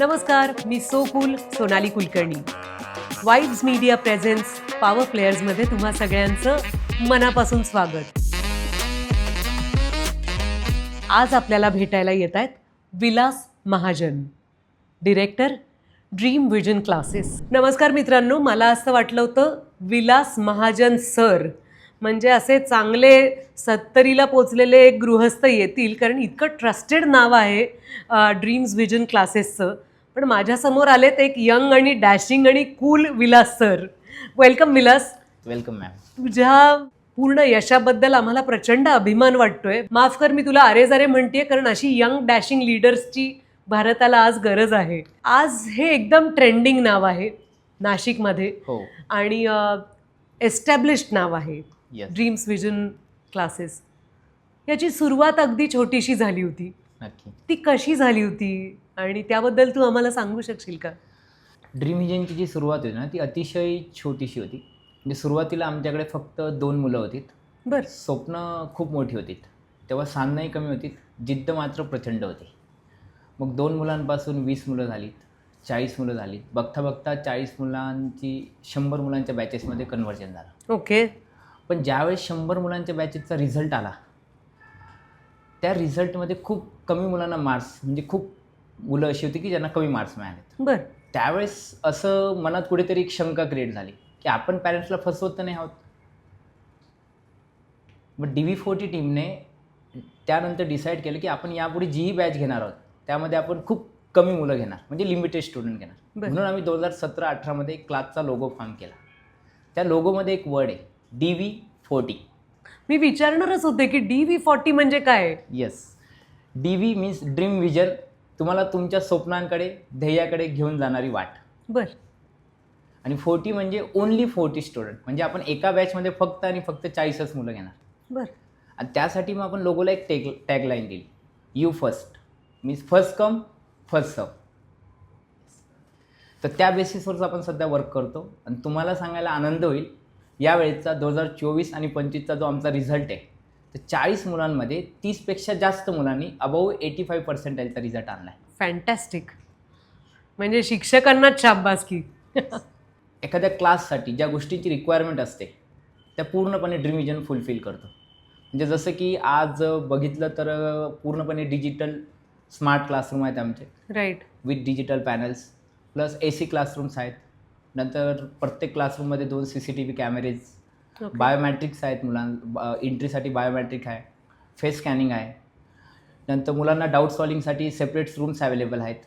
नमस्कार, मी सो कूल Sonali Kulkarni. Vibes media presence power प्लेयर्समध्ये तुम्हा सगळ्यांचं मनापासून स्वागत. आज आपल्याला भेटायला येत आहेत Vilas Mahajan, director dream vision classes. नमस्कार मित्रांनो, मला असं वाटलं होतं विलास महाजन सर म्हणजे असे चांगले 70ला पोचलेले एक गृहस्थ येतील, कारण इतकं ट्रस्टेड नाव आहे ड्रीम्स विजन क्लासेसचं. पण माझ्यासमोर आलेत एक यंग आणि डॅशिंग आणि cool Vilas sir. Welcome Vilas. Welcome ma'am. तुझ्या पूर्ण यशाबद्दल आम्हाला प्रचंड अभिमान वाटतोय. माफ कर, मी तुला अरे जरे म्हणतेय, कारण अशी यंग डॅशिंग लीडर्सची भारताला आज गरज आहे. आज हे एकदम ट्रेंडिंग नाव आहे नाशिकमध्ये हो. आणि एस्टॅब्लिश्ड नाव आहे Yes. Dreams vision classes. याची सुरुवात अगदी छोटीशी झाली होती. नक्की. ती कशी झाली होती आणि त्याबद्दल तू आम्हाला सांगू शकशील का? ड्रीम विजनची जी सुरुवात होती ना, ती अतिशय छोटीशी होती. म्हणजे सुरुवातीला आमच्याकडे फक्त 2 मुलं होती. बरं. स्वप्न खूप मोठी होती. तेव्हा साधनंही कमी होती, जिद्द मात्र प्रचंड होती. मग 2 मुलांपासून 20 मुलं झालीत, 40 मुलं झालीत. बघता बघता 40 मुलांची 100 मुलांच्या बॅचेसमध्ये कन्व्हर्जन झालं. ओके. पण ज्यावेळेस 100 मुलांच्या बॅचेसचा रिझल्ट आला, त्या रिझल्टमध्ये खूप कमी मुलांना मार्क्स, म्हणजे खूप मुलं अशी होती की ज्यांना कमी मार्क्स मिळालेत. बरं. त्यावेळेस असं मनात कुठेतरी एक शंका क्रिएट झाली की आपण पॅरेंट्सला फसवत तर नाही आहोत. मग DV40 टीमने त्यानंतर डिसाईड केलं की आपण यापुढे जीही बॅच घेणार आहोत त्यामध्ये आपण खूप कमी मुलं घेणार, म्हणजे लिमिटेड स्टुडंट घेणार. म्हणून आम्ही 2017-18मध्ये एक क्लासचा लोगो फॉर्म केला. त्या लोगोमध्ये एक वर्ड आहे DV40. मी विचारणारच होते की DV40 म्हणजे काय? Yes. DV means dream vision, तुम्हाला तुमच्या स्वप्नांकडे, ध्येयाकडे घेऊन जाणारी वाट. बरं. आणि 40 म्हणजे ओन्ली 40 स्टुडंट, म्हणजे आपण एका बॅचमध्ये फक्त आणि फक्त 40च मुलं घेणार. बरं. आणि त्यासाठी मग आपण लोगोला एक टॅगलाईन दिली, you first, means first come first serve. तर त्या बेसिसवरच आपण सध्या वर्क करतो. आणि तुम्हाला सांगायला आनंद होईल, यावेळेचा 2024 आणि 25चा जो आमचा रिझल्ट आहे, तर 40 मुलांमध्ये 30पेक्षा जास्त मुलांनी अबाऊ 85% रिझल्ट आणला आहे. फॅन्टॅस्टिक. म्हणजे शिक्षकांनाच शाबासकी. एखाद्या क्लाससाठी ज्या गोष्टींची रिक्वायरमेंट असते त्या पूर्णपणे ड्रीम विजन फुलफिल करतो. म्हणजे जसं की आज बघितलं तर पूर्णपणे डिजिटल स्मार्ट क्लासरूम आहेत आमचे, right. With digital panels, plus AC classrooms आहेत. नंतर प्रत्येक क्लासरूममध्ये 2 CCTV कॅमेरेज, बायोमॅट्रिक्स आहेत. एंट्रीसाठी बायोमॅट्रिक आहे, फेस स्कॅनिंग आहे. नंतर मुलांना डाऊट सॉल्विंगसाठी सेपरेट रूम्स अवेलेबल आहेत.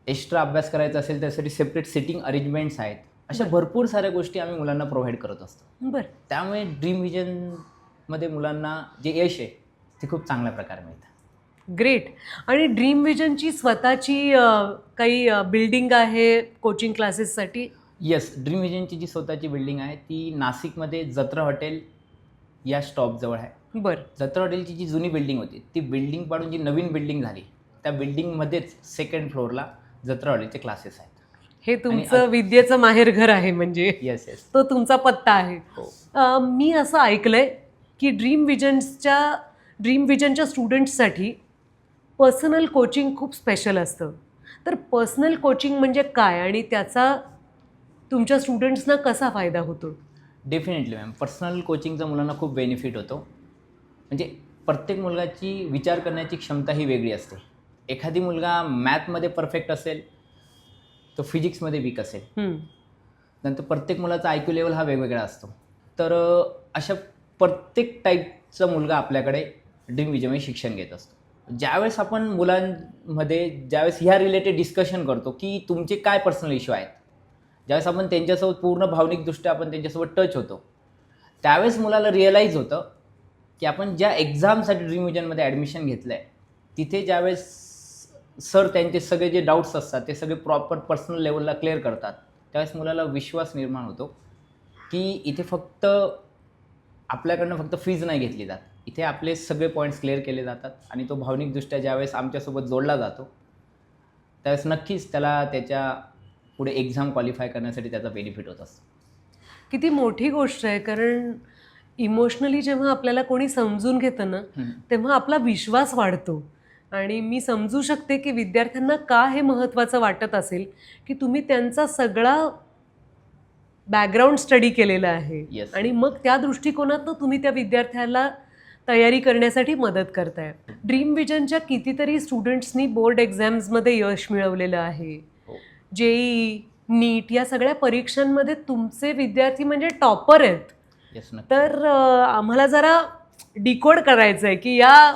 एक्स्ट्रा अभ्यास करायचा असेल त्यासाठी सेपरेट सिटिंग अरेंजमेंट्स आहेत. अशा भरपूर साऱ्या गोष्टी आम्ही मुलांना प्रोव्हाइड करत असतो. बरं. त्यामुळे ड्रीम विजनमध्ये मुलांना जे यश आहे ते खूप चांगल्या प्रकारे मिळतं. ग्रेट. आणि ड्रीम विजनची स्वतःची काही बिल्डिंग आहे कोचिंग क्लासेससाठी? येस. ड्रीम विजनची जी स्वतःची बिल्डिंग आहे ती नाशिकमध्ये जत्रा हॉटेल या स्टॉपजवळ आहे. बरं. जत्रा हॉटेलची जी जुनी बिल्डिंग होती ती बिल्डिंग पाडून जी नवीन बिल्डिंग झाली, त्या बिल्डिंगमध्येच 2nd फ्लोअरला जत्रा हॉटेलचे क्लासेस आहेत. हे तुमचं विद्येचं माहेरघर आहे म्हणजे? Yes yes. तो तुमचा पत्ता आहे. हो. मी असं ऐकलंय की ड्रीम विजनच्या स्टुडंट्ससाठी पर्सनल कोचिंग खूप स्पेशल असतं. तर पर्सनल कोचिंग म्हणजे काय आणि त्याचा तुमच्या स्टुडंट्सना कसा फायदा होतो? डेफिनेटली मॅम, पर्सनल कोचिंगचा मुलांना खूप बेनिफिट होतो. म्हणजे प्रत्येक मुलगाची विचार करण्याची क्षमता ही वेगळी असते. एखादी मुलगा मॅथमध्ये परफेक्ट असेल, तो फिजिक्समध्ये वीक असेल. नंतर प्रत्येक मुलाचा IQ लेवल हा वेगवेगळा असतो. तर अशा प्रत्येक टाईपचा मुलगा आपल्याकडे ड्रीम विजनमध्ये शिक्षण घेत असतो. ज्यावेळेस आपण मुलांमध्ये ज्यावेळेस ह्या रिलेटेड डिस्कशन करतो की तुमचे काय पर्सनल इश्यू आहेत, ज्यावेळेस आपण त्यांच्यासोबत पूर्ण भावनिकदृष्ट्या आपण त्यांच्यासोबत टच होतो, त्यावेळेस मुलाला रिअलाईज होतं की आपण ज्या एक्झामसाठी ड्रीम विजनमध्ये ॲडमिशन घेतलं आहे तिथे ज्यावेळेस सर त्यांचे सगळे जे डाऊट्स असतात ते सगळे प्रॉपर पर्सनल लेवलला क्लिअर करतात, त्यावेळेस मुलाला विश्वास निर्माण होतो की इथे फक्त आपल्याकडनं फक्त फीज नाही घेतली जात, इथे आपले सगळे पॉईंट्स क्लिअर केले जातात. आणि तो भावनिकदृष्ट्या ज्यावेळेस आमच्यासोबत जोडला जातो त्यावेळेस नक्कीच त्याला त्याच्या पुढे एक्झाम क्वालिफाय करण्यासाठी त्याचा बेनिफिट होत असतो. किती मोठी गोष्ट आहे, कारण इमोशनली जेव्हा आपल्याला कोणी समजून घेतं ना तेव्हा आपला विश्वास वाढतो आणि मी समजू शकते की विद्यार्थ्यांना का हे महत्त्वाचं वाटत असेल की तुम्ही त्यांचा सगळा बॅकग्राऊंड स्टडी केलेला आहे Yes. आणि मग त्या दृष्टिकोनातनं तुम्ही त्या विद्यार्थ्याला तयारी करण्यासाठी मदत करताय. ड्रीम विजनच्या कितीतरी स्टुडंट्सनी बोर्ड एक्झाम्समध्ये यश मिळवलेलं आहे. हो. JEE, नीट या सगळ्या परीक्षांमध्ये तुमचे विद्यार्थी म्हणजे टॉपर आहेत. येस नक्की. तर आम्हाला जरा डिकोड करायचं आहे की या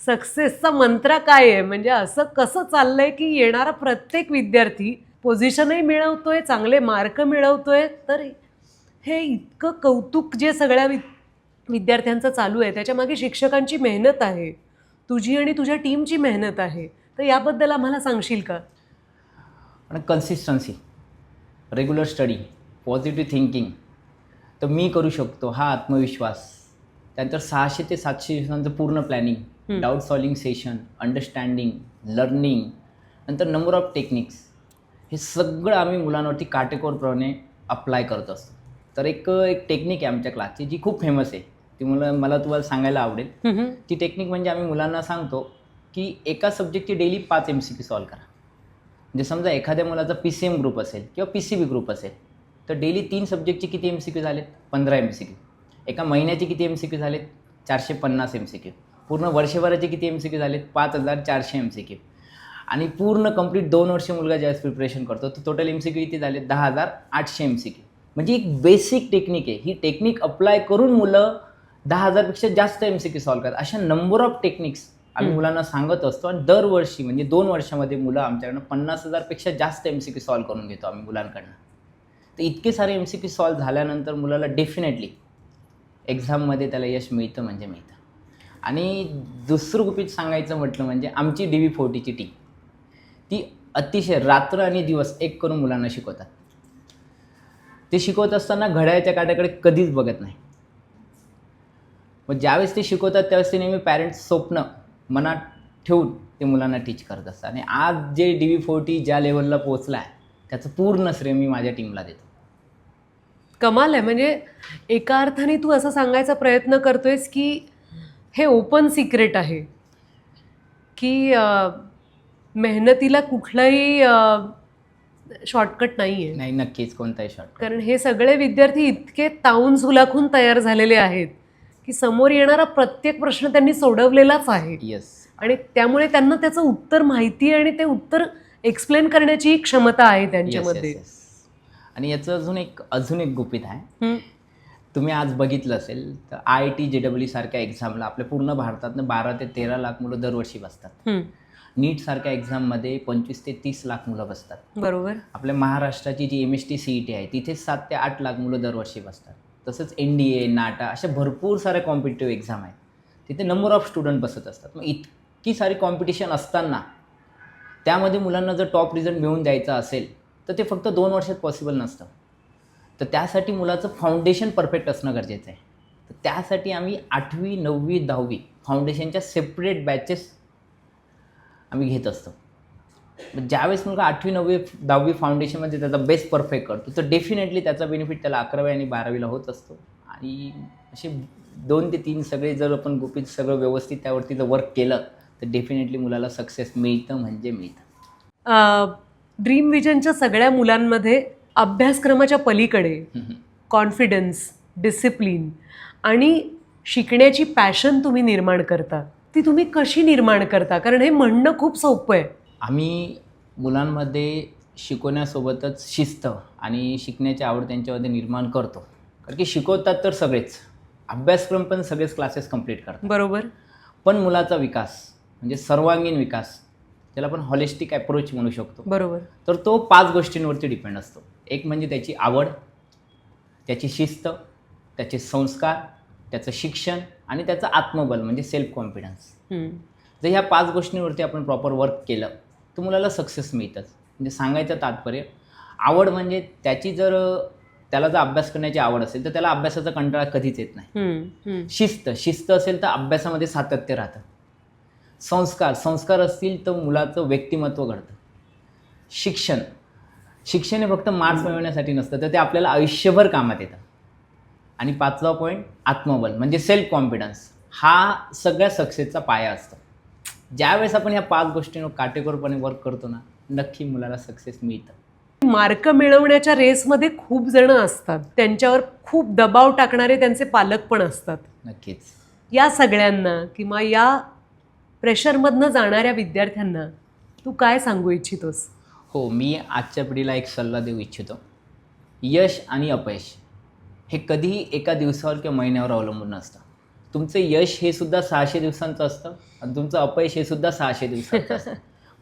सक्सेसचा मंत्र काय आहे, म्हणजे असं कसं चाललंय की येणारा प्रत्येक विद्यार्थी पोझिशनही मिळवतोय, चांगले मार्क मिळवतोय. तर हे इतकं कौतुक जे सगळ्या विद्यार्थ्यांचं चालू आहे त्याच्यामागे शिक्षकांची मेहनत आहे, तुझी आणि तुझ्या टीमची मेहनत आहे. तर याबद्दल आम्हाला सांगशील का? आणि consistency, regular study, positive thinking, तर मी करू शकतो हा आत्मविश्वास, त्यानंतर 600 ते 700 दिवसांचं पूर्ण planning, doubt solving session, understanding, learning, नंतर नंबर ऑफ टेक्निक्स, हे सगळं आम्ही मुलांवरती काटेकोरपणे अप्लाय करत असतो. तर एक टेक्निक आहे आमच्या क्लासची जी खूप फेमस आहे, ती मला तुम्हाला सांगायला आवडेल. ती टेक्निक म्हणजे आम्ही मुलांना सांगतो की एका सब्जेक्टची डेली 5 MCQ सॉल्व करा. म्हणजे समजा एखाद्या मुलाचा PCM ग्रुप असेल किंवा PCB ग्रुप असेल तर डेली 3 सब्जेक्टचे किती MCQ झालेत? 15 MCQ. एका महिन्याचे किती MCQ झालेत? 450 MCQ. पूर्ण वर्षभराचे किती MCQ झालेत? 5400 MCQ. आणि पूर्ण कंप्लीट 2 वर्ष मुलगा ज्यावेळेस प्रिपरेशन करतो तर टोटल MCQ किती झाले? 10,800 MCQ. म्हणजे एक बेसिक टेक्निक आहे. ही टेक्निक अप्लाय करून मुलं 10,000पेक्षा जास्त MCQ सॉल्व करतात. अशा नंबर ऑफ टेक्निक्स आम्ही मुलांना सांगत असतो आणि दरवर्षी म्हणजे 2 वर्षामध्ये मुलं आमच्याकडनं 50,000पेक्षा जास्त MCQ सॉल्व करून घेतो आम्ही मुलांकडनं. तर इतके सारे MCQ सॉल्व झाल्यानंतर मुलाला डेफिनेटली एक्झाममध्ये त्याला यश मिळतं म्हणजे मिळतं. आणि दुसरं गुपित सांगायचं म्हटलं म्हणजे आमची DV40ची टीम, ती अतिशय रात्र आणि दिवस एक करून मुलांना शिकवतात. ते शिकवत असताना घड्याळाच्या काट्याकडे कधीच बघत नाही. मग ज्यावेळेस ते शिकवतात त्यावेळेस ते नेहमी पॅरेंट्स स्वप्न मनात ठेवून ते मुलांना टीच करत असतात. आणि आज जे DV40 ज्या लेवलला पोहोचला आहे त्याचं पूर्ण श्रेय मी माझ्या टीमला देतो. कमाल आहे. म्हणजे एका अर्थाने तू असं सांगायचा प्रयत्न करतोयस की हे ओपन सिक्रेट आहे की मेहनतीला कुठलाही शॉर्टकट नाही आहे. नाही, नक्कीच कोणताही शॉर्ट. कारण हे सगळे विद्यार्थी इतके तावून सुलाखून तयार झालेले आहेत की समोर येणारा प्रत्येक प्रश्न त्यांनी सोडवलेलाच आहे. येस. आणि त्यामुळे त्यांना त्याचं उत्तर माहिती आहे आणि ते उत्तर एक्सप्लेन करण्याची क्षमता आहे त्यांच्यामध्ये. आणि याचं अजून एक गुपित आहे. तुम्ही आज बघितलं असेल तर IIT JEE सारख्या एक्झामला आपल्या पूर्ण भारतातनं 12 ते 13 लाख मुलं दरवर्षी बसतात. नीट सारख्या एक्झाममध्ये 25 ते 30 लाख मुलं बसतात. बरोबर. आपल्या महाराष्ट्राची जी MST CET आहे तिथे 7 ते 8 लाख मुलं दरवर्षी बसतात. तसंच NDA, नाटा अशा भरपूर साऱ्या कॉम्पिटिटिव्ह एक्झाम आहेत, तिथे नंबर ऑफ स्टुडंट बसत असतात. मग इतकी सारी कॉम्पिटिशन असताना त्यामध्ये मुलांना जर टॉप रिझल्ट मिळवून द्यायचा असेल तर ते फक्त 2 वर्षात पॉसिबल नसतं. तर त्यासाठी मुलाचं फाउंडेशन परफेक्ट असणं गरजेचं आहे. तर त्यासाठी आम्ही 8वी 9वी 10वी फाउंडेशनच्या सेपरेट बॅचेस आम्ही घेत असतो. ज्यावेळेस मुलगा 8वी 9वी 10वी फाउंडेशनमध्ये त्याचा बेस्ट परफेक्ट करतो तर डेफिनेटली त्याचा बेनिफिट त्याला 11वी आणि 12वीला होत असतो. आणि असे 2 ते 3 सगळे जर आपण गुपित सगळं व्यवस्थित त्यावरती जर वर्क केलं तर डेफिनेटली मुलाला सक्सेस मिळतं म्हणजे मिळतं. ड्रीम विजनच्या सगळ्या मुलांमध्ये अभ्यासक्रमाच्या पलीकडे कॉन्फिडन्स, डिसिप्लिन आणि शिकण्याची पॅशन तुम्ही निर्माण करता. ती तुम्ही कशी निर्माण करता? कारण हे म्हणणं खूप सोपं आहे. आम्ही मुलांमध्ये शिकवण्यासोबतच शिस्त आणि शिकण्याची आवड त्यांच्यामध्ये निर्माण करतो. कारण की शिकवतात तर सगळेच, अभ्यासक्रम पण सगळेच क्लासेस कंप्लीट करतात. बरोबर. पण मुलाचा विकास म्हणजे सर्वांगीण विकास, त्याला आपण हॉलिस्टिक ॲप्रोच म्हणू शकतो. बरोबर. तर तो 5 गोष्टींवरती डिपेंड असतो. एक म्हणजे त्याची आवड, त्याची शिस्त, त्याचे संस्कार, त्याचं शिक्षण आणि त्याचं आत्मबल म्हणजे सेल्फ कॉन्फिडन्स. जर ह्या 5 गोष्टींवरती आपण प्रॉपर वर्क केलं तर मुलाला सक्सेस मिळतंच. म्हणजे सांगायचं तात्पर्य, आवड म्हणजे त्याची जर त्याला जर अभ्यास करण्याची आवड असेल तर त्याला अभ्यासाचा कंटाळा कधीच येत नाही. शिस्त असेल तर अभ्यासामध्ये सातत्य राहतं. संस्कार असतील तर मुलाचं व्यक्तिमत्व घडतं. शिक्षण हे फक्त मार्क्स मिळवण्यासाठी नसतं तर ते आपल्याला आयुष्यभर कामात येतं. आणि 5वा पॉईंट आत्मबल म्हणजे सेल्फ कॉन्फिडन्स, हा सगळ्या सक्सेसचा पाया असतो. ज्यावेळेस आपण ह्या 5 गोष्टींवर काटेकोरपणे वर्क करतो ना, नक्की मुलाला सक्सेस मिळतं. मार्क मिळवण्याच्या रेसमध्ये खूप जण असतात, त्यांच्यावर खूप दबाव टाकणारे त्यांचे पालक पण असतात. नक्कीच. या सगळ्यांना किंवा या प्रेशरमधनं जाणाऱ्या विद्यार्थ्यांना तू काय सांगू इच्छितोस? हो, मी आजच्या पिढीला एक सल्ला देऊ इच्छितो. यश आणि अपयश हे कधीही एका दिवसावर किंवा महिन्यावर अवलंबून नसतं. तुमचं यश हे सुद्धा 600 दिवसांचं असतं आणि तुमचं अपयश हे सुद्धा 600 दिवसांचं असतं.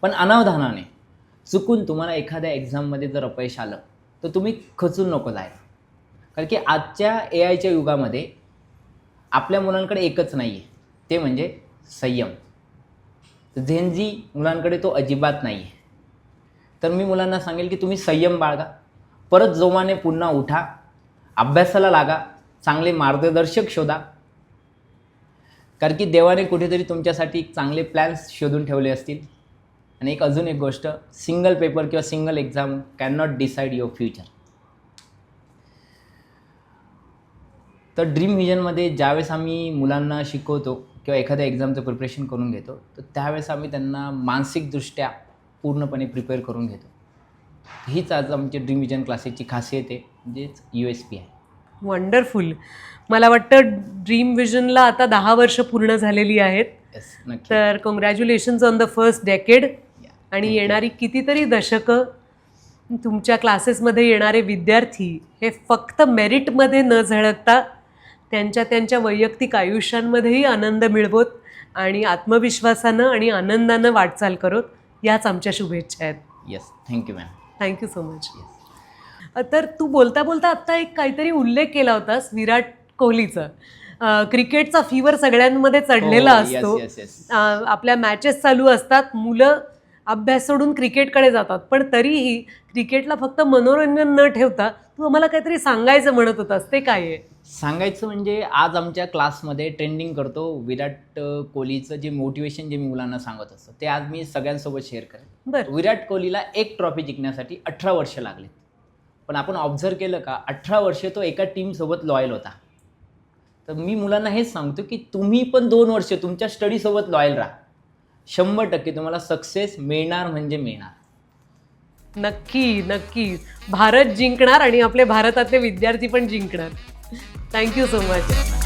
पण अनावधानाने चुकून तुम्हाला एखाद्या एक्झाममध्ये जर अपयश आलं तर तुम्ही खचून नको जायला. कारण की आजच्या AIच्या युगामध्ये आपल्या मुलांकडे एकच नाही आहे, ते म्हणजे संयम. झेनझी मुलांकडे तो अजिबात नाही आहे. तर मी मुलांना सांगेल की तुम्ही संयम बाळगा, परत जोमाने पुन्हा उठा, अभ्यासाला लागा, चांगले मार्गदर्शक शोधा. कारण की देवाने कुठेतरी तुमच्यासाठी चांगले प्लॅन्स शोधून ठेवले असतील. आणि अजून एक गोष्ट, सिंगल पेपर किंवा single exam can not decide your future. तर ड्रीम व्हिजनमध्ये ज्यावेळेस आम्ही मुलांना शिकवतो किंवा एखाद्या एक्झामचं प्रिपरेशन करून घेतो, तर त्यावेळेस आम्ही त्यांना मानसिकदृष्ट्या पूर्णपणे प्रिपेअर करून घेतो. हीच आज आमची ड्रीम व्हिजन क्लासेसची खासियत आहे, म्हणजेच USP आहे. वंडरफुल. मला वाटतं ड्रीम विजनला आता 10 वर्ष पूर्ण झालेली आहेत. येस, नक्की. तर congratulations on the first decade. आणि येणारी कितीतरी दशकं तुमच्या क्लासेसमध्ये येणारे विद्यार्थी हे फक्त मेरिटमध्ये न झळकता त्यांच्या वैयक्तिक आयुष्यांमध्येही आनंद मिळवत आणि आत्मविश्वासानं आणि आनंदानं वाटचाल करत, याच आमच्या शुभेच्छा आहेत. Yes, thank you ma'am. Thank you so much. तर तू बोलता बोलता आत्ता एक काहीतरी उल्लेख केला होतास विराट कोहलीचा. क्रिकेटचा फीवर सगळ्यांमध्ये चढलेला असतो. आपल्या मॅचेस चालू असतात, मुलं अभ्यास सोडून क्रिकेटकडे जातात, पण तरीही क्रिकेटला फक्त मनोरंजन न ठेवता तू आम्हाला काहीतरी सांगायचं म्हणत होतास, ते काय आहे? सांगायचं म्हणजे आज आमच्या क्लासमध्ये ट्रेंडिंग करतो विराट कोहलीचं जे मोटिवेशन जे मी मुलांना सांगत असतो, ते आज मी सगळ्यांसोबत शेअर करेन. बरं. विराट कोहलीला एक ट्रॉफी जिंकण्यासाठी 18 वर्ष लागले. पण आपण ऑब्झर्व केलं का, 18 वर्ष तो एका टीमसोबत लॉयल होता. तर मी मुलांना हेच सांगतो की तुम्ही पण 2 वर्ष तुमच्या स्टडीसोबत लॉयल राहा. 100% तुम्हाला सक्सेस मिळणार म्हणजे मिळणार. नक्की नक्की. भारत जिंकणार आणि आपले भारतातले विद्यार्थी पण जिंकणार. Thank you so much.